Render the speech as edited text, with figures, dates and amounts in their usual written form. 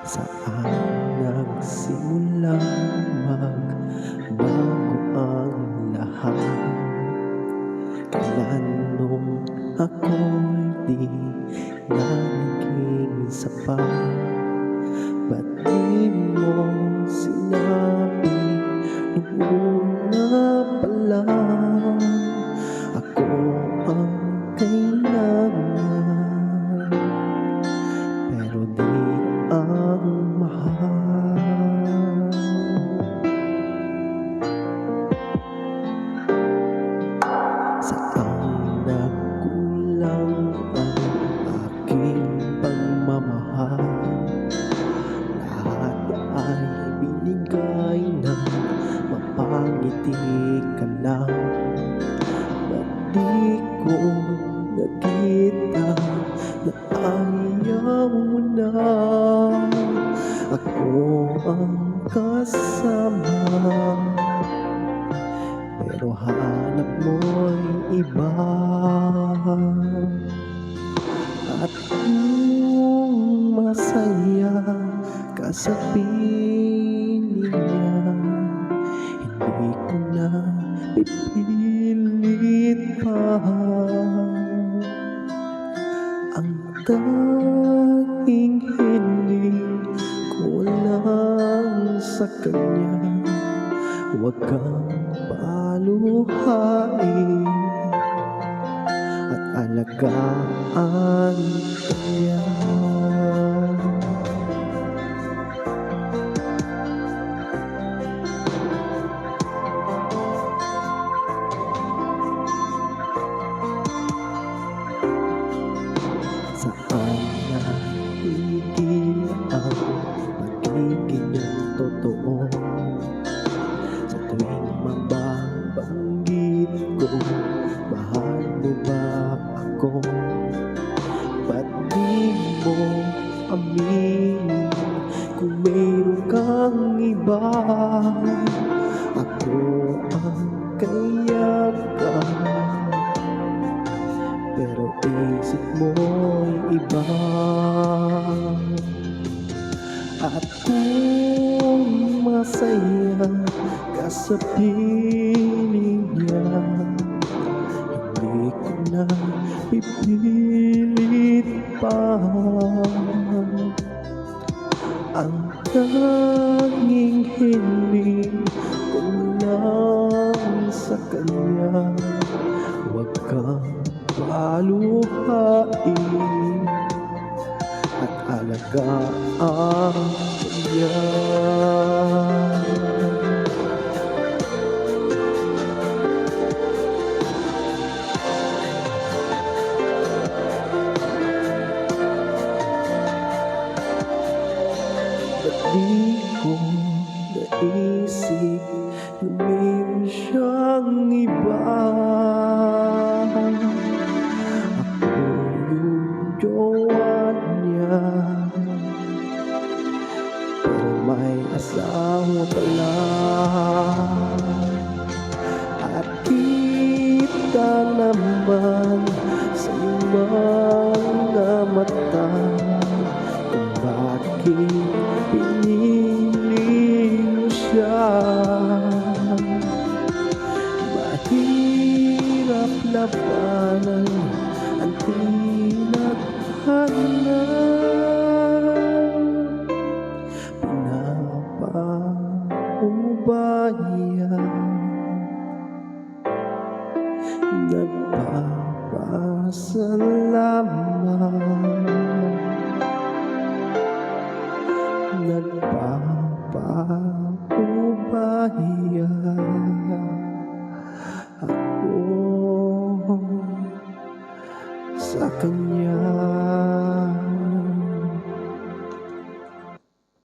Saan nagsimulang magbago ang lahat? Kailan nung ako'y di na naging sapat? Ba't di mo sinabi nung una pa lang ako ang kailangan, pero di ang mahal? Saan nagkulang ang aking pagmamahal? Lahat ay binigay ng mapangiti ka lang. Ba't di ko nakita na ayaw mo na ako ang kasama, pero hanap mo'y iba? At kung masaya ka sa piling niya, hindi ko na pipilit pa. Ang tanging hiling ko lang sa kanya, huwag kang paluhain at alagaan kanya. Saan natigil ang pagiging totoo? Sa tuwing mababanggit ko, mahal mo ba ako? Ba't di mo aminin kung mayroon kang iba? Ako ang kayakan, pero isip mo'y iba. At kung masaya ka sa piling niya, hindi ko na pipilit pa. Ang tanging hiling ko lang sa kanya, huwag kang paluhain at alagaan niya. Ba't di ko naisip na mayroon siyang iba? Ako yung jowa niya, pero may asawa pala. At kita naman sa mga mata kung bakit pinili mo siya. Mahirap labanan ang tinadhana, pinapaubaya, nagpapasalamatan, nagpapaubaya.